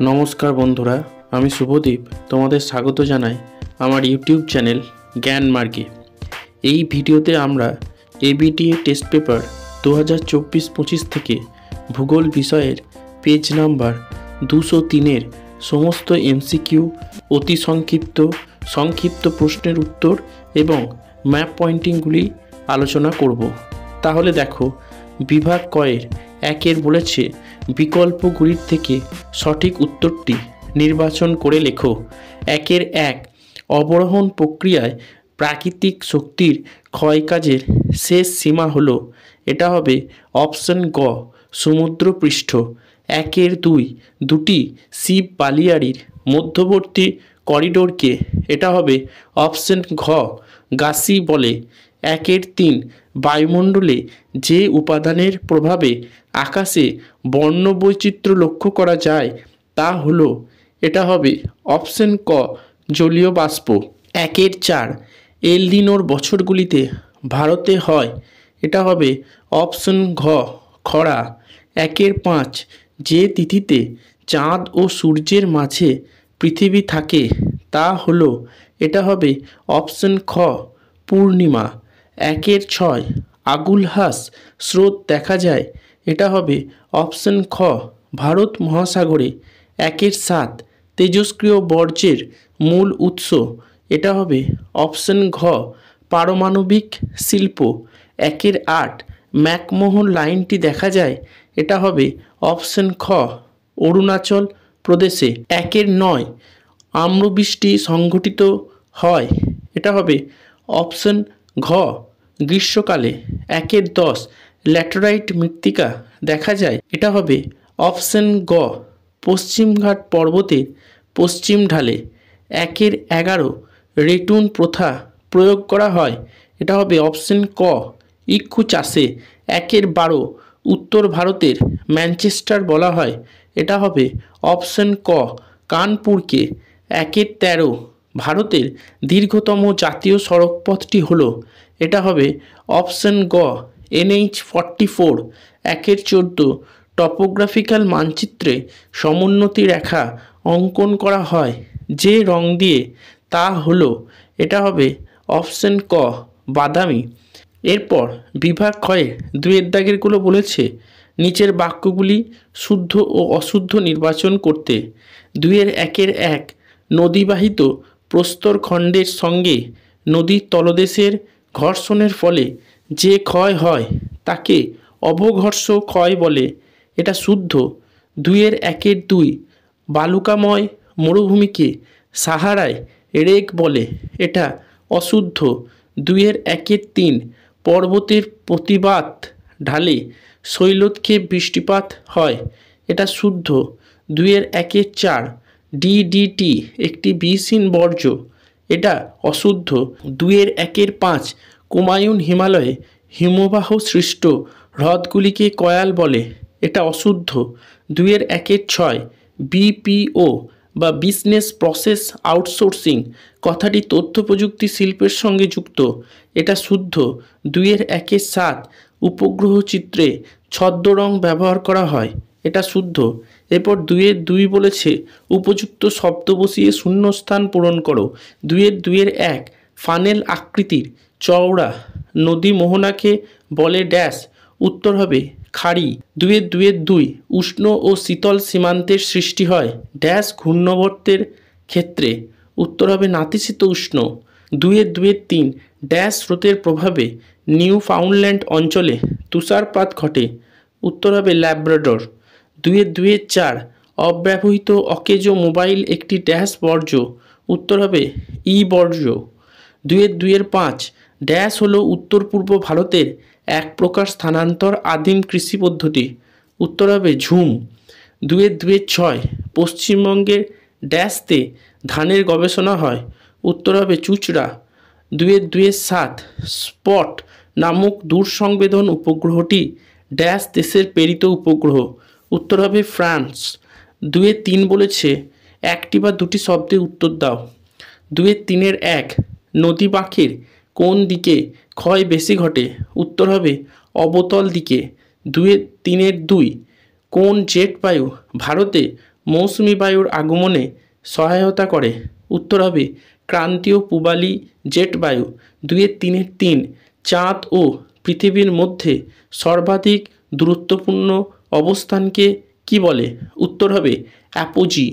নমস্কার বন্ধুরা, আমি শুভদীপ তোমাদের স্বাগত জানাই আমার ইউটিউব চ্যানেল জ্ঞান মার্গে। এই ভিডিওতে আমরা এবিটিএ টেস্ট পেপার 2024-25 থেকে ভূগোল বিষয়ের পেজ নাম্বার 203-এর সমস্ত এমসিকিউ, অতি সংক্ষিপ্ত প্রশ্নের উত্তর এবং ম্যাপ পয়েন্টিংগুলি আলোচনা করব। তাহলে দেখো, বিভাগ কয়ের একের বলেছে বিকল্পগুলির থেকে সঠিক উত্তরটি নির্বাচন করে লেখো। একের এক, অবরোহণ প্রক্রিয়ায় প্রাকৃতিক শক্তির ক্ষয়কাজের শেষ সীমা হলো, এটা হবে অপশন গ, সমুদ্রপৃষ্ঠ। একের দুই, দুটি শিব বালিয়াড়ির মধ্যবর্তী করিডোরকে, এটা হবে অপশন ঘ, গাসি বলে। একের তিন, বায়ুমণ্ডলে যে উপাদানের প্রভাবে আকাশে বর্ণবৈচিত্র্য লক্ষ্য করা যায় তা হলো, এটা হবে অপশন ক, জলীয় বাষ্প। একের চার, এল নিনোর বছরগুলিতে ভারতে হয়, এটা হবে অপশন ঘ, খরা। একের পাঁচ, যে তিথিতে চাঁদ ও সূর্যের মাঝে পৃথিবী থাকে তা হলো, এটা হবে অপশন খ, পূর্ণিমা। একের ছয়, আগুলহাস স্রোত দেখা যায়, এটা হবে অপশন খ, ভারত মহাসাগরে। একের সাত, তেজস্ক্রিয় বর্জ্যের মূল উৎস, এটা হবে অপশন ঘ, পারমাণবিক শিল্প। একের আট, ম্যাকমোহন লাইনটি দেখা যায়, এটা হবে অপশন খ, অরুণাচল প্রদেশে। একের নয়, আম্রবৃষ্টি সংঘটিত হয়, এটা হবে অপশন ঘ, গ্রীষ্মকালে। একের দশ, ল্যাটেরাইট মৃত্তিকা দেখা যায়, এটা হবে অপশন গ, পশ্চিমঘাট পর্বতের পশ্চিম ঢালে। একের এগারো, রেটুন প্রথা প্রয়োগ করা হয়, এটা হবে অপশন ক, ইক্ষু চাষে। একের বারো, উত্তর ভারতের ম্যানচেস্টার বলা হয়, এটা হবে অপশন ক, কানপুরকে। একের তেরো, ভারতের দীর্ঘতম জাতীয় সড়কপথটি হলো, এটা হবে অপশন গ, NH-44। একের চোদ্দো, টপোগ্রাফিক্যাল মানচিত্রে সমোন্নতি রেখা অঙ্কন করা হয় যে রং দিয়ে তা হলো, এটা হবে অপশন ক, বাদামি। এরপর বিভাগ ক্ষয়ে দুয়ের দাগেরগুলো বলেছে নিচের বাক্যগুলি শুদ্ধ ও অশুদ্ধ নির্বাচন করতে। দুয়ের একের এক, নদীবাহিত প্রস্তরখণ্ডের সঙ্গে নদীর তলদেশের ঘর্ষণের ফলে যে ক্ষয় হয় তাকে অবঘর্ষ ক্ষয় বলে, এটা শুদ্ধ। দুয়ের একের দুই, বালুকাময় মরুভূমিকে সাহারায় রেক বলে, এটা অশুদ্ধ। দুয়ের একের তিন, পর্বতের প্রতিবাদ ঢালে শৈলোৎক্ষেপ বৃষ্টিপাত হয়, এটা শুদ্ধ। দুয়ের একের চার, DDT একটি বিষহীন বর্জ্য, এটা অশুদ্ধ। দুয়ের একের পাঁচ, কুমায়ুন হিমালয়ে হিমবাহ সৃষ্ট হ্রদগুলিকে কয়াল বলে, এটা অশুদ্ধ। দুয়ের একের ছয়, BPO বা বিজনেস প্রসেস আউটসোর্সিং কথাটি তথ্য প্রযুক্তি শিল্পের সঙ্গে যুক্ত, এটা শুদ্ধ। দুয়ের একের সাত, উপগ্রহ চিত্রে ছদ্মরং ব্যবহার করা হয়, এটা শুদ্ধ। এরপর দুয়ের দুই বলেছে উপযুক্ত শব্দ বসিয়ে শূন্যস্থান পূরণ করো। দুয়ের এক, ফানেল আকৃতির চওড়া নদী মোহনাকে বলে ড্যাশ, উত্তর হবে খাড়ি। দুয়ের দুই, উষ্ণ ও শীতল সীমান্তের সৃষ্টি হয় ড্যাশ ঘূর্ণবর্তের ক্ষেত্রে, উত্তর হবে নাতিশীতোষ্ণ। দুয়ের তিন, ড্যাশ স্রোতের প্রভাবে নিউ ফাউন্ডল্যান্ড অঞ্চলে তুষারপাত ঘটে, উত্তর হবে ল্যাব্রাডর। দুয়ের চার, অব্যবহৃত অকেজো মোবাইল একটি ড্যাশ বর্জ্য, উত্তর হবে বর্জ্য। দুয়ের পাঁচ, ড্যাশ হলো উত্তর পূর্ব ভারতের এক প্রকার স্থানান্তর আদিম কৃষি পদ্ধতি, উত্তর হবে ঝুম। দুয়ের ছয়, পশ্চিমবঙ্গের ড্যাশতে ধানের গবেষণা হয়, উত্তর হবে চুচড়া। দুয়ের সাত, স্পট নামক দূরসংবেদন উপগ্রহটি ড্যাশ দেশের প্রেরিত উপগ্রহ, উত্তর হবে ফ্রান্স। দুয়ের তিন বলেছে একটি বা দুটি শব্দে উত্তর দাও। দুয়ের তিনের এক, নদী বাঁকের কোন দিকে ক্ষয় বেশি ঘটে, উত্তর হবে অবতল দিকে। দুয়ের তিনের দুই, কোন জেট বায়ু ভারতে মৌসুমি বায়ুর আগমনে সহায়তা করে? উত্তর হবে ক্রান্তীয় পূবালি জেট বায়ু। 2-3 চাঁদ ও পৃথিবীর মধ্যে সর্বাধিক দূরত্বপূর্ণ অবস্থানকে কি বলে? উত্তর হবে অ্যাপোজি।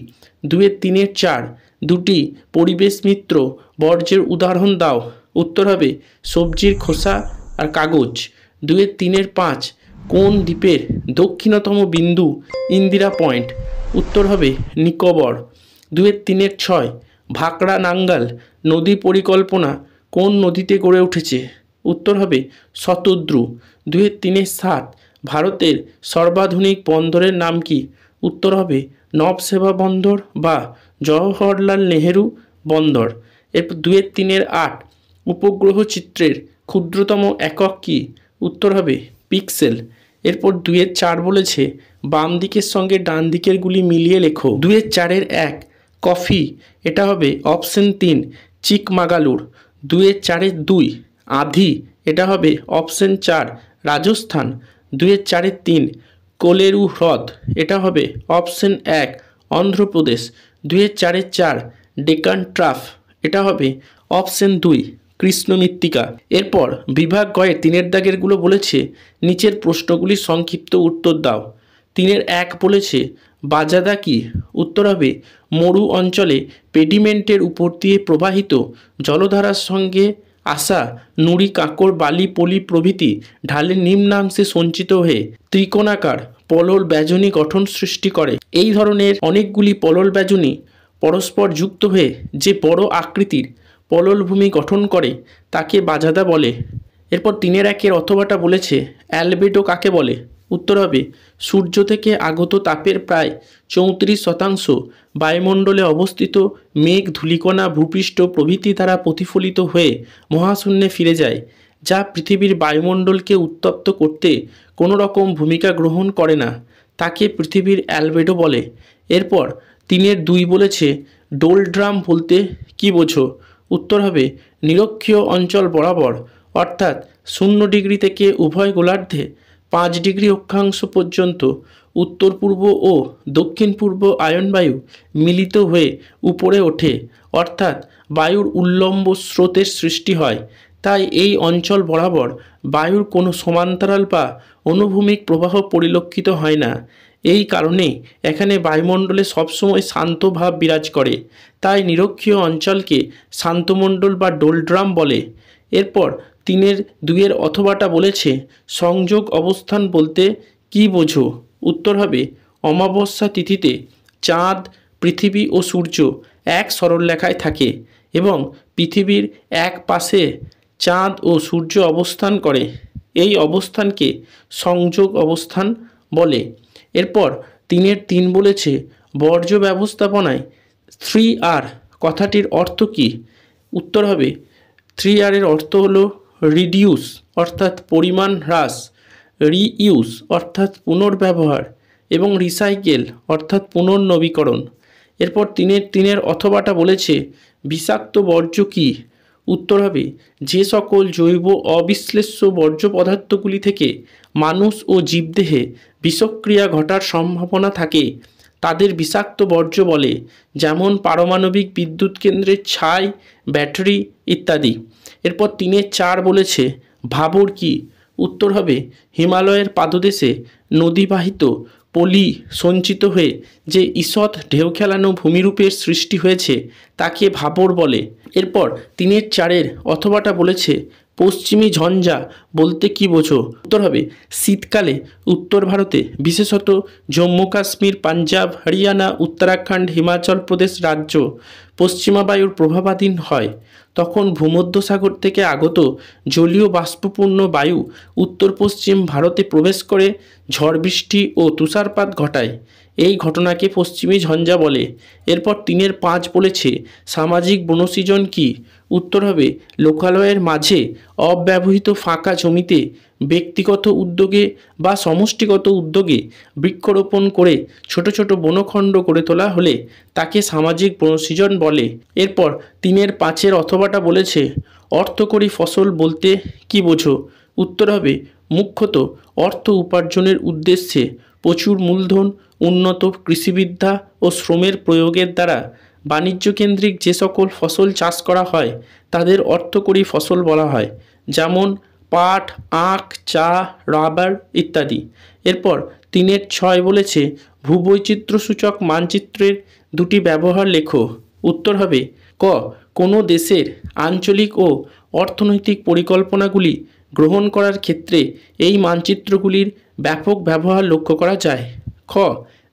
2-4 দুটি পরিবেশ মিত্র বর্জ্যের উদাহরণ দাও। উত্তর হবে সবজির খোসা আর কাগজ। 2-5 কোন দ্বীপের দক্ষিণতম বিন্দু ইন্দিরা পয়েন্ট? উত্তর হবে নিকোবর। 2-6 ভাকরা নাঙ্গাল নদী পরিকল্পনা কোন নদীতে গড়ে উঠেছে? উত্তর হবে শতদ্রু। 2-7 ভারতের সর্বাধুনিক বন্দরের নাম কি? উত্তর হবে নবসেবা বন্দর বা জওহরলাল নেহেরু বন্দর। এরপর 2-8 উপগ্রহ চিত্রের ক্ষুদ্রতম একক কি? উত্তর হবে পিক্সেল। এরপর 2-4 বলেছে বাম দিকের সঙ্গে ডান দিকের গুলি মিলিয়ে লেখো। 2-4 কফি, এটা হবে অপশন 3 চিকমাগালুর। 2-4 আধি, এটা হবে অপশন 4 রাজস্থান। 2-4 কোলেরু হ্রদ, এটা হবে অপশন 1 অন্ধ্রপ্রদেশ। 2-4 ডেকান ট্রাফ, এটা হবে অপশন 2 কৃষ্ণ মৃত্তিকা। এরপর বিভাগ গয়ের 3 দাগেরগুলো বলেছে নিচের প্রশ্নগুলির সংক্ষিপ্ত উত্তর দাও। 3-1 বলেছে বাজাদা কি? উত্তর হবে মরু অঞ্চলে পেডিমেন্টের উপর দিয়ে প্রবাহিত জলধারার সঙ্গে আসা নুড়ি কাঁকড় বালি পলি প্রভৃতি ঢালের নিম্নাংশে সঞ্চিত হয়ে ত্রিকোণাকার পলল ব্যাজনী গঠন সৃষ্টি করে। এই ধরনের অনেকগুলি পলল ব্যাজনী পরস্পর যুক্ত হয়ে যে বড় আকৃতির পলল ভূমি গঠন করে তাকে বাজাদা বলে। এরপর 3-1 অথবাটা বলেছে অ্যালবেডো কাকে বলে? উত্তর হবে সূর্য থেকে আগত তাপের প্রায় 34% বায়ুমণ্ডলে অবস্থিত মেঘ ধূলিকণা ভূপৃষ্ঠ প্রভৃতি দ্বারা প্রতিফলিত হয়ে মহাশূন্যে ফিরে যায়, যা পৃথিবীর বায়ুমণ্ডলকে উত্তপ্ত করতে কোনো রকম ভূমিকা গ্রহণ করে না, তাকে পৃথিবীর অ্যালবেডো বলে। এরপর 3-2 বলেছে ডোলড্রাম বলতে কি বোঝো? উত্তর হবে নিরক্ষীয় অঞ্চল বরাবর, অর্থাৎ 0 ডিগ্রি থেকে উভয় গোলার্ধে 5 ডিগ্রি অক্ষাংশ পর্যন্ত উত্তর পূর্ব ও দক্ষিণ পূর্ব আয়নবায়ু মিলিত হয়ে উপরে ওঠে, অর্থাৎ বায়ুর উল্লম্ব স্রোতের সৃষ্টি হয়। তাই এই অঞ্চল বরাবর বায়ুর কোনো সমান্তরাল বা অনুভূমিক প্রবাহ পরিলক্ষিত হয় না। এই কারণে এখানে বায়ুমণ্ডলে সবসময় শান্ত ভাব বিরাজ করে, তাই নিরক্ষীয় অঞ্চলকে শান্তমণ্ডল বা ডোলড্রাম বলে। এরপর 3-2 অথবাটা বলেছে সংযোগ অবস্থান বলতে কি বোঝো? উত্তর হবে অমাবস্যা তিথিতে চাঁদ পৃথিবী ও সূর্য এক সরলরেখায় থাকে এবং পৃথিবীর এক পাশে চাঁদ ও সূর্য অবস্থান করে। এই অবস্থানকে সংযোগ অবস্থান বলে। এরপর 3-3 বলেছে বর্জ্য ব্যবস্থাপনায় 3R কথাটির অর্থ কি? উত্তর হবে 3R এর অর্থ হলো রিডিউস অর্থাৎ পরিমাণ হ্রাস, রিইউজ অর্থাৎ পুনর্ব্যবহার এবং রিসাইকেল অর্থাৎ পুনর্নবীকরণ। এরপর 3-3 অথবাটা বলেছে বিষাক্ত বর্জ্য কি? উত্তর হবে যে সকল জৈব অবিশ্লেষ্য বর্জ্য পদার্থগুলি থেকে মানুষ ও জীবদেহে বিষক্রিয়া ঘটার সম্ভাবনা থাকে তাদের বিষাক্ত বর্জ্য বলে, যেমন পারমাণবিক বিদ্যুৎ কেন্দ্রের ছাই, ব্যাটারি ইত্যাদি। এরপর 3-4 বলেছে ভাবর কি? উত্তর হবে হিমালয়ের পাদদেশে নদীবাহিত পলি সঞ্চিত হয়ে যে ঈষৎ ঢেউ খেলানো ভূমিরূপের সৃষ্টি হয়েছে তাকে ভাবর বলে। এরপর 3-4 অথবাটা বলেছে পশ্চিমী ঝঞ্ঝা বলতে কি বোঝো? উত্তর হবে শীতকালে উত্তর ভারতে বিশেষত জম্মু কাশ্মীর, পাঞ্জাব, হরিয়ানা, উত্তরাখণ্ড, হিমাচল প্রদেশ রাজ্য পশ্চিমা বায়ুর প্রভাবাধীন হয়। তখন ভূমধ্যসাগর থেকে আগত জলীয় বাষ্পপূর্ণ বায়ু উত্তর পশ্চিম ভারতে প্রবেশ করে ঝড় বৃষ্টি ও তুষারপাত ঘটায়। এই ঘটনাকে পশ্চিমী ঝঞ্ঝা বলে। এরপর 3-5 বলেছে সামাজিক বনসৃজন কি? উত্তর হবে লোকালয়ের মাঝে অব্যবহৃত ফাঁকা জমিতে ব্যক্তিগত উদ্যোগে বা সমষ্টিগত উদ্যোগে বৃক্ষরোপণ করে ছোট ছোট বনখণ্ড গড়ে তোলা হলে তাকে সামাজিক বনসৃজন বলে। এরপর 3-5 অথবাটা বলেছে অর্থকরী ফসল বলতে কি বোঝো? উত্তর হবে মুখ্যত অর্থ উপার্জনের উদ্দেশ্যে প্রচুর মূলধন উন্নত কৃষিবিদ্যা ও শ্রমের প্রয়োগের দ্বারা বাণিজ্যকেন্দ্রিক যে সকল ফসল চাষ করা হয় তাদের অর্থকরী ফসল বলা হয়, যেমন পাট, আখ, চা, রাবার ইত্যাদি। এরপর 3-6 বলেছে ভূবৈচিত্র্যসূচক মানচিত্রের দুটি ব্যবহার লেখো। উত্তর হবে ক, কোনো দেশের আঞ্চলিক ও অর্থনৈতিক পরিকল্পনাগুলি গ্রহণ করার ক্ষেত্রে এই মানচিত্রগুলির ব্যাপক ব্যবহার লক্ষ্য করা যায়। খ,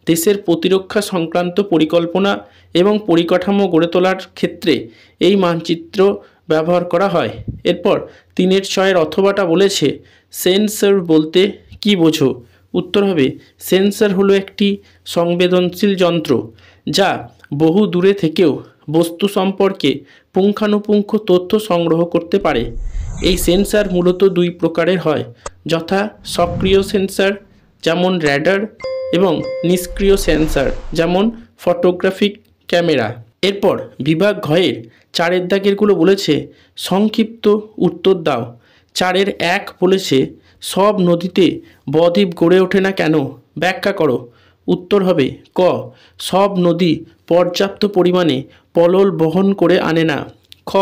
দেশের প্রতিরক্ষা সংক্রান্ত পরিকল্পনা এবং পরিকাঠামো গড়ে তোলার ক্ষেত্রে এই মানচিত্র ব্যবহার করা হয়। এরপর 3-6 অথবাটা বলেছে সেন্সর বলতে কি বোঝো? উত্তর হবে সেন্সর হলো একটি সংবেদনশীল যন্ত্র যা বহু দূরে থেকেও বস্তু সম্পর্কে পুঙ্খানুপুঙ্খ তথ্য সংগ্রহ করতে পারে। এই সেন্সর মূলত 2 প্রকারের হয়, যথা সক্রিয় সেন্সর যেমন র্যাডার এবং নিষ্ক্রিয় সেন্সর যেমন ফটোগ্রাফিক ক্যামেরা। এরপর বিভাগ ঘয়ের 4 দাগেরগুলো বলেছে সংক্ষিপ্ত উত্তর দাও। 4-1 বলেছে সব নদীতে বদ্বীপ গড়ে ওঠে না কেন? ব্যাখ্যা করো। উত্তর হবে ক, সব নদী পর্যাপ্ত পরিমাণে পলল বহন করে আনে না। খ,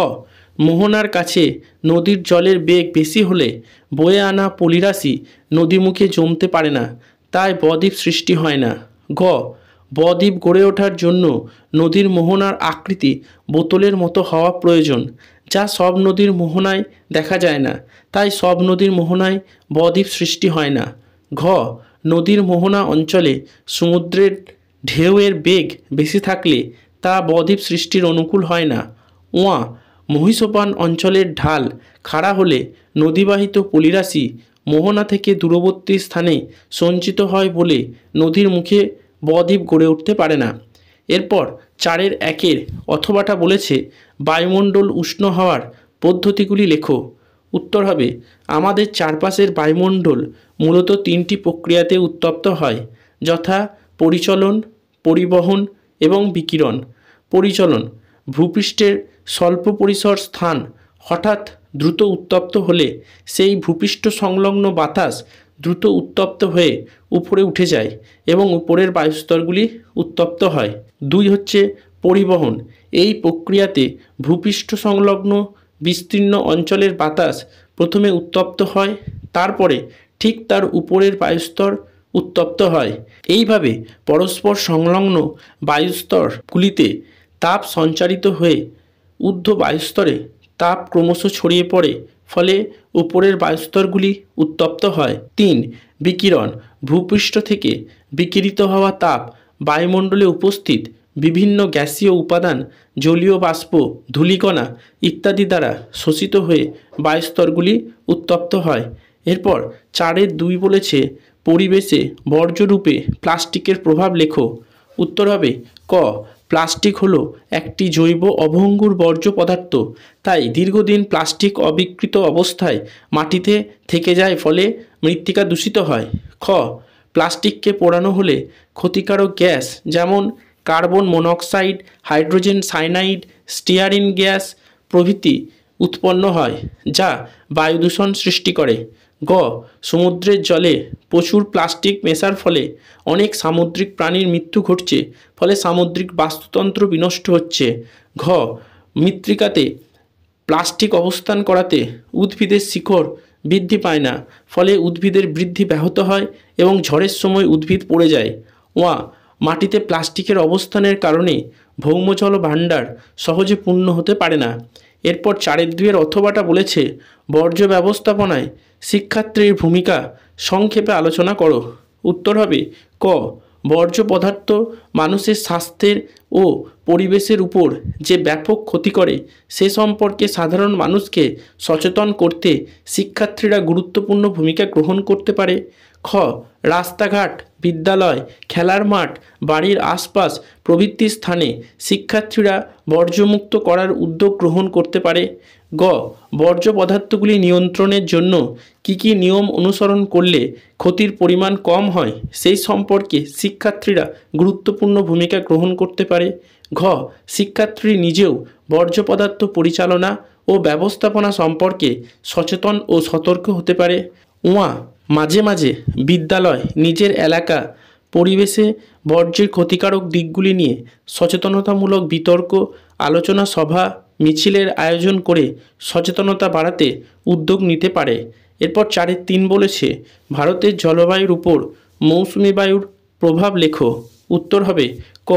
মোহনার কাছে নদীর জলের বেগ বেশি হলে বয়ে আনা পলিরাশি নদীমুখে জমতে পারে না, তাই বদ্বীপ সৃষ্টি হয় না। গ, বদ্বীপ গড়ে ওঠার জন্য নদীর মোহনার আকৃতি বোতলের মতো হওয়া প্রয়োজন, যা সব নদীর মোহনায় দেখা যায় না, তাই সব নদীর মোহনায় বদ্বীপ সৃষ্টি হয় না। ঘ, নদীর মোহনা অঞ্চলে সমুদ্রের ঢেউয়ের বেগ বেশি থাকলে তা বদ্বীপ সৃষ্টির অনুকূল হয় না। ওয়া, মহীসোপান অঞ্চলের ঢাল খাড়া হলে নদীবাহিত পলিরাশি মোহনা থেকে দূরবর্তী স্থানে সঞ্চিত হয় বলে নদীর মুখে বদ্বীপ গড়ে উঠতে পারে না। এরপর 4-1 অথবাটা বলেছে বায়ুমণ্ডল উষ্ণ হওয়ার পদ্ধতিগুলি লেখো। উত্তর হবে আমাদের চারপাশের বায়ুমণ্ডল মূলত 3টি প্রক্রিয়াতে উত্তপ্ত হয়, যথা পরিচলন, পরিবহন এবং বিকিরণ। পরিচলন, ভূপৃষ্ঠের স্বল্প পরিসর স্থান হঠাৎ দ্রুত উত্তপ্ত হলে সেই ভূপৃষ্ঠ সংলগ্ন বাতাস দ্রুত উত্তপ্ত হয়ে উপরে উঠে যায় এবং উপরের বায়ুস্তরগুলি উত্তপ্ত হয়। 2 হচ্ছে পরিবহন। এই প্রক্রিয়াতে ভূপৃষ্ঠ সংলগ্ন বিস্তীর্ণ অঞ্চলের বাতাস প্রথমে উত্তপ্ত হয়, তারপরে ঠিক তার উপরের বায়ুস্তর উত্তপ্ত হয়। এইভাবে পরস্পর সংলগ্ন বায়ুস্তরগুলিতে তাপ সঞ্চারিত হয়ে ঊর্ধ্ব বায়ুস্তরে তাপ ক্রমশ ছড়িয়ে পড়ে, ফলে উপরের বায়ুস্তরগুলি উত্তপ্ত হয়। 3, বিকিরণ। ভূপৃষ্ঠ থেকে বিকিরিত হওয়া তাপ বায়ুমণ্ডলে উপস্থিত বিভিন্ন গ্যাসীয় উপাদান, জলীয় বাষ্প, ধূলিকণা ইত্যাদি দ্বারা শোষিত হয়ে বায়ুস্তরগুলি উত্তপ্ত হয়। এরপর 4-2 বলেছে পরিবেশে বর্জ্যরূপে প্লাস্টিকের প্রভাব লেখো। উত্তর হবে ক, প্লাস্টিক হলো একটি জৈব অভঙ্গুর বর্জ্য পদার্থ, তাই দীর্ঘদিন প্লাস্টিক অবিকৃত অবস্থায় মাটিতে থেকে যায়, ফলে মৃত্তিকা দূষিত হয়। খ, প্লাস্টিককে পোড়ানো হলে ক্ষতিকারক গ্যাস যেমন carbon monoxide, hydrogen cyanide, stearin gas প্রভৃতি উৎপন্ন হয়, যা বায়ুদূষণ সৃষ্টি করে। গ, সমুদ্রের জলে প্রচুর প্লাস্টিক মেশার ফলে অনেক সামুদ্রিক প্রাণীর মৃত্যু ঘটছে, ফলে সামুদ্রিক বাস্তুতন্ত্র বিনষ্ট হচ্ছে। ঘ, মৃত্তিকাতে প্লাস্টিক অবস্থান করাতে উদ্ভিদের শিকড় বৃদ্ধি পায় না, ফলে উদ্ভিদের বৃদ্ধি ব্যাহত হয় এবং ঝড়ের সময় উদ্ভিদ পড়ে যায়। ওয়া, মাটিতে প্লাস্টিকের অবস্থানের কারণে ভৌমজল ভাণ্ডার সহজে পূর্ণ হতে পারে না। এরপর 4-2 অথবাটা বলেছে বর্জ্য ব্যবস্থাপনায় শিক্ষার্থীর ভূমিকা সংক্ষেপে আলোচনা করো। উত্তর হবে ক, বর্জ্য পদার্থ মানুষের স্বাস্থ্যের ও পরিবেশের উপর যে ব্যাপক ক্ষতি করে সে সম্পর্কে সাধারণ মানুষকে সচেতন করতে শিক্ষার্থীরা গুরুত্বপূর্ণ ভূমিকা গ্রহণ করতে পারে। খ, রাস্তাঘাট, বিদ্যালয়, খেলার মাঠ, বাড়ির আশপাশ প্রভৃতি স্থানে শিক্ষার্থীরা বর্জ্যমুক্ত করার উদ্যোগ গ্রহণ করতে পারে। গ, বর্জ্য পদার্থগুলি নিয়ন্ত্রণের জন্য কী কী নিয়ম অনুসরণ করলে ক্ষতির পরিমাণ কম হয় সেই সম্পর্কে শিক্ষার্থীরা গুরুত্বপূর্ণ ভূমিকা গ্রহণ করতে পারে। ঘ, শিক্ষার্থী নিজেও বর্জ্য পদার্থ পরিচালনা ও ব্যবস্থাপনা সম্পর্কে সচেতন ও সতর্ক হতে পারে। উয়া, মাঝে মাঝে বিদ্যালয় নিজের এলাকা পরিবেশে বর্জ্যের ক্ষতিকারক দিকগুলি নিয়ে সচেতনতামূলক বিতর্ক, আলোচনা সভা, মিছিলের আয়োজন করে সচেতনতা বাড়াতে উদ্যোগ নিতে পারে। এরপর 4.3 বলেছে ভারতের জলবায়ুর উপর মৌসুমি বায়ুর প্রভাব লেখো। উত্তর হবে ক,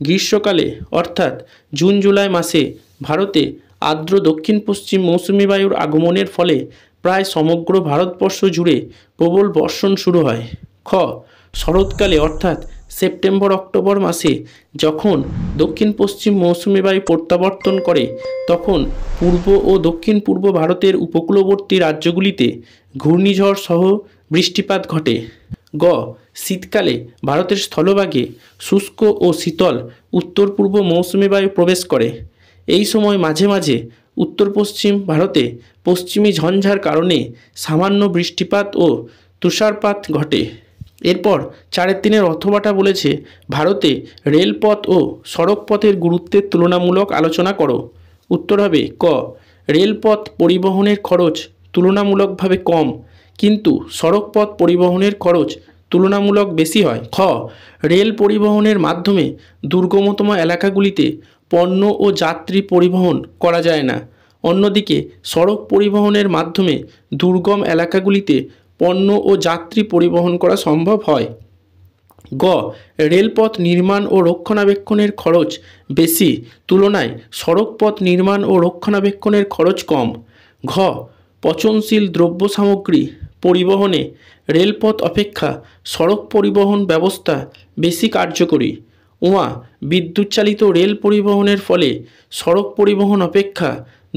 গ্রীষ্মকালে অর্থাৎ জুন জুলাই মাসে ভারতে আর্দ্র দক্ষিণ পশ্চিম মৌসুমি বায়ুর আগমনের ফলে প্রায় সমগ্র ভারতবর্ষ জুড়ে প্রবল বর্ষণ শুরু হয়। খ, শরৎকালে অর্থাৎ সেপ্টেম্বর অক্টোবর মাসে যখন দক্ষিণ পশ্চিম মৌসুমি বায়ু প্রত্যাবর্তন করে তখন পূর্ব ও দক্ষিণ পূর্ব ভারতের উপকূলবর্তী রাজ্যগুলিতে ঘূর্ণিঝড় সহ বৃষ্টিপাত ঘটে। গ, শীতকালে ভারতের স্থলভাগে শুষ্ক ও শীতল উত্তর পূর্ব মৌসুমি বায়ু প্রবেশ করে। এই সময় মাঝে মাঝে উত্তর পশ্চিম ভারতে পশ্চিমী ঝঞ্ঝার কারণে সামান্য বৃষ্টিপাত ও তুষারপাত ঘটে। এরপর 4.3 অথবাটা বলেছে ভারতে রেলপথ ও সড়কপথের গুরুত্বের তুলনামূলক আলোচনা করো। উত্তর হবে ক, রেলপথ পরিবহনের খরচ তুলনামূলকভাবে কম, কিন্তু সড়কপথ পরিবহনের খরচ তুলনামূলক বেশি হয়। খ, রেল পরিবহনের মাধ্যমে দুর্গমতম এলাকাগুলিতে পণ্য ও যাত্রী পরিবহন করা যায় না। অন্যদিকে সড়ক পরিবহনের মাধ্যমে দুর্গম এলাকাগুলিতে পণ্য ও যাত্রী পরিবহন করা সম্ভব হয়। গ, রেলপথ নির্মাণ ও রক্ষণাবেক্ষণের খরচ বেশি তুলনায় সড়কপথ নির্মাণ ও রক্ষণাবেক্ষণের খরচ কম। ঘ, পচনশীল দ্রব্য সামগ্রী পরিবহনে রেলপথ অপেক্ষা সড়ক পরিবহন ব্যবস্থা বেশি কার্যকরী। উমা, বিদ্যুৎ চালিত রেল পরিবহনের ফলে সড়ক পরিবহন অপেক্ষা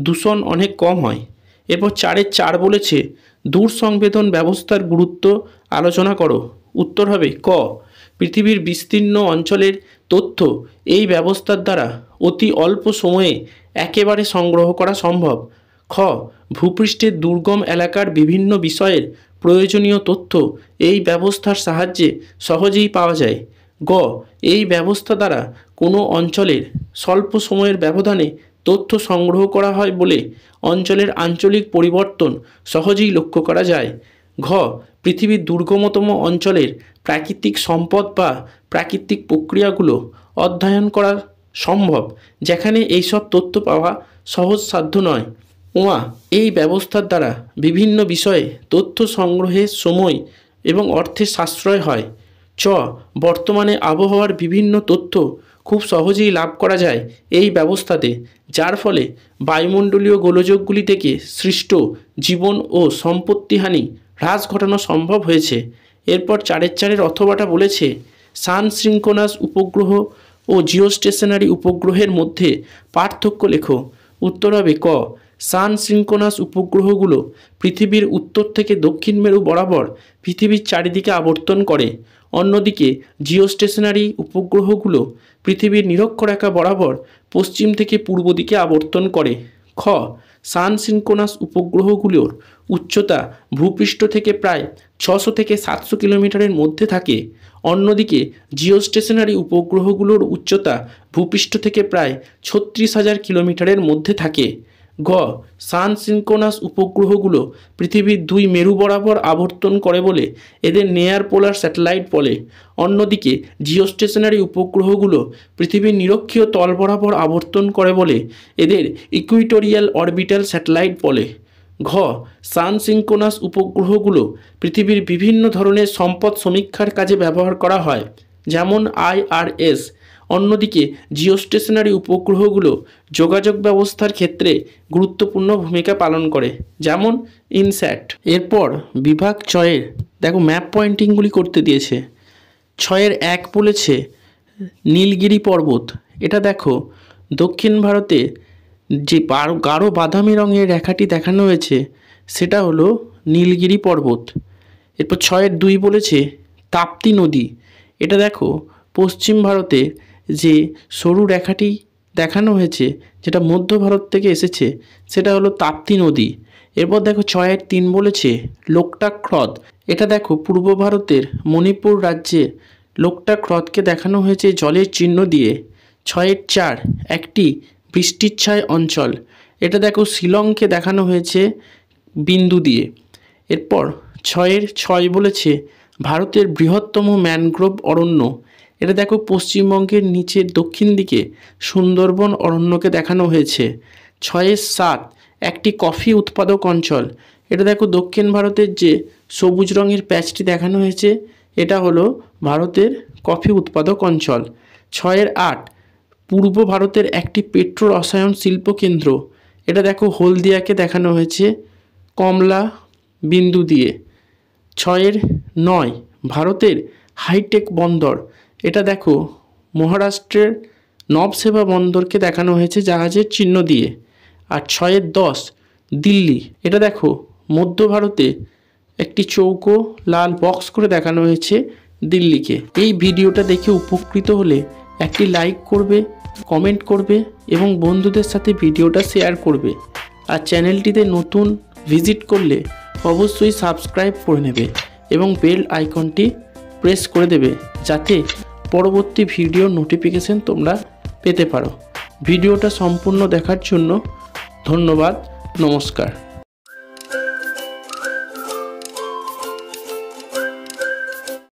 দূষণ অনেক কম হয়। এরপর 4.4 বলেছে দূর সংবেদন ব্যবস্থার গুরুত্ব আলোচনা করো। উত্তর হবে ক, পৃথিবীর বিস্তীর্ণ অঞ্চলের তথ্য এই ব্যবস্থার দ্বারা অতি অল্প সময়ে একেবারে সংগ্রহ করা সম্ভব। খ, ভূপৃষ্ঠের দুর্গম এলাকার বিভিন্ন বিষয়ের প্রয়োজনীয় তথ্য এই ব্যবস্থার সাহায্যে সহজেই পাওয়া যায়। গ, এই ব্যবস্থা দ্বারা কোনো অঞ্চলের স্বল্প সময়ের ব্যবধানে তথ্য সংগ্রহ করা হয় বলে অঞ্চলের আঞ্চলিক পরিবর্তন সহজেই লক্ষ্য করা যায়। ঘ, পৃথিবীর দুর্গমতম অঞ্চলের প্রাকৃতিক সম্পদ বা প্রাকৃতিক প্রক্রিয়াগুলো অধ্যয়ন করা সম্ভব, যেখানে এইসব তথ্য পাওয়া সহজসাধ্য নয়। উমা, এই ব্যবস্থার দ্বারা বিভিন্ন বিষয়ে তথ্য সংগ্রহের সময় এবং অর্থের সাশ্রয় হয়। চ, বর্তমানে আবহাওয়ার বিভিন্ন তথ্য খুব সহজেই লাভ করা যায় এই ব্যবস্থাতে, যার ফলে বায়ুমণ্ডলীয় গোলযোগগুলি থেকে সৃষ্ট জীবন ও সম্পত্তিহানি হ্রাস ঘটানো সম্ভব হয়েছে। এরপর 4.4 অথবাটা বলেছে সান সিনক্রোনাস উপগ্রহ ও জিওস্টেশনারি উপগ্রহের মধ্যে পার্থক্য লেখো। উত্তর হবে ক, সান সিনক্রোনাস উপগ্রহগুলো পৃথিবীর উত্তর থেকে দক্ষিণ মেরু বরাবর পৃথিবীর চারিদিকে আবর্তন করে। অন্যদিকে জিওস্টেশনারি উপগ্রহগুলো পৃথিবীর নিরক্ষরেখা বরাবর পশ্চিম থেকে পূর্ব দিকে আবর্তন করে। খ, সান সিনক্রোনাস উপগ্রহগুলোর উচ্চতা ভূপৃষ্ঠ থেকে প্রায় 600 থেকে 700 কিলোমিটারের মধ্যে থাকে। অন্যদিকে জিওস্টেশনারি উপগ্রহগুলোর উচ্চতা ভূপৃষ্ঠ থেকে প্রায় 36,000 কিলোমিটারের মধ্যে থাকে। গ, সান সিনক্রোনাস উপগ্রহগুলো পৃথিবীর 2 মেরু বরাবর আবর্তন করে বলে এদের নেয়ার পোলার স্যাটেলাইট বলে। অন্যদিকে জিওস্টেশনারি উপগ্রহগুলো পৃথিবীর নিরক্ষীয় তল বরাবর আবর্তন করে বলে এদের ইকুইটোরিয়াল অরবিটাল স্যাটেলাইট বলে। ঘ, সান সিনক্রোনাস উপগ্রহগুলো পৃথিবীর বিভিন্ন ধরনের সম্পদ সমীক্ষার কাজে ব্যবহার করা হয়, যেমন IRS। অন্যদিকে জিওস্টেশনারি উপগ্রহগুলো যোগাযোগ ব্যবস্থার ক্ষেত্রে গুরুত্বপূর্ণ ভূমিকা পালন করে, যেমন ইনস্যাট। এরপর বিভাগ 6 দেখো ম্যাপ পয়েন্টিংগুলি করতে দিয়েছে। 6.1 বলেছে নীলগিরি পর্বত। এটা দেখো দক্ষিণ ভারতে যে গাঢ় বাদামি রঙের রেখাটি দেখানো হয়েছে সেটা হলো নীলগিরি পর্বত। এরপর 6.2 বলেছে তাপ্তি নদী। এটা দেখো পশ্চিম ভারতে যে সরু রেখাটি দেখানো হয়েছে যেটা মধ্য ভারত থেকে এসেছে সেটা হলো তাপ্তি নদী। এরপর দেখো 6.3 বলেছে লোকটাক হ্রদ। এটা দেখো পূর্ব ভারতের মণিপুর রাজ্যে লোকটাক হ্রদকে দেখানো হয়েছে জলের চিহ্ন দিয়ে। 6.4 একটি বৃষ্টিচ্ছায় অঞ্চল। এটা দেখো শিলংকে দেখানো হয়েছে বিন্দু দিয়ে। এরপর 6.6 বলেছে ভারতের বৃহত্তম ম্যানগ্রোভ অরণ্য। এটা দেখো পশ্চিমবঙ্গের নিচের দক্ষিণ দিকে সুন্দরবন অরণ্যকে দেখানো হয়েছে। 6-7 একটি কফি উৎপাদক অঞ্চল। এটা দেখো দক্ষিণ ভারতের যে সবুজ রঙের প্যাচটি দেখানো হয়েছে এটা হলো ভারতের কফি উৎপাদক অঞ্চল। 6-8 পূর্ব ভারতের একটি পেট্রো রসায়ন শিল্প কেন্দ্র। এটা দেখো হলদিয়াকে দেখানো হয়েছে কমলা বিন্দু দিয়ে। 6-9 ভারতের হাইটেক বন্দর। এটা দেখো মহারাষ্ট্রের নবসেবা বন্দরকে দেখানো হয়েছে জাহাজের চিহ্ন দিয়ে। আর 6-10 দিল্লি। এটা দেখো মধ্য ভারতে একটি চৌকো লাল বক্স করে দেখানো হয়েছে দিল্লিকে। এই ভিডিওটা দেখে উপকৃত হলে একটি লাইক করবে, কমেন্ট করবে এবং বন্ধুদের সাথে ভিডিওটা শেয়ার করবে। আর চ্যানেলটিতে নতুন ভিজিট করলে অবশ্যই সাবস্ক্রাইব করে নেবে এবং বেল আইকনটি প্রেস করে দেবে যাতে পরবর্তী ভিডিও নোটিফিকেশন তোমরা পেতে পারো। ভিডিওটা সম্পূর্ণ দেখার জন্য ধন্যবাদ। নমস্কার।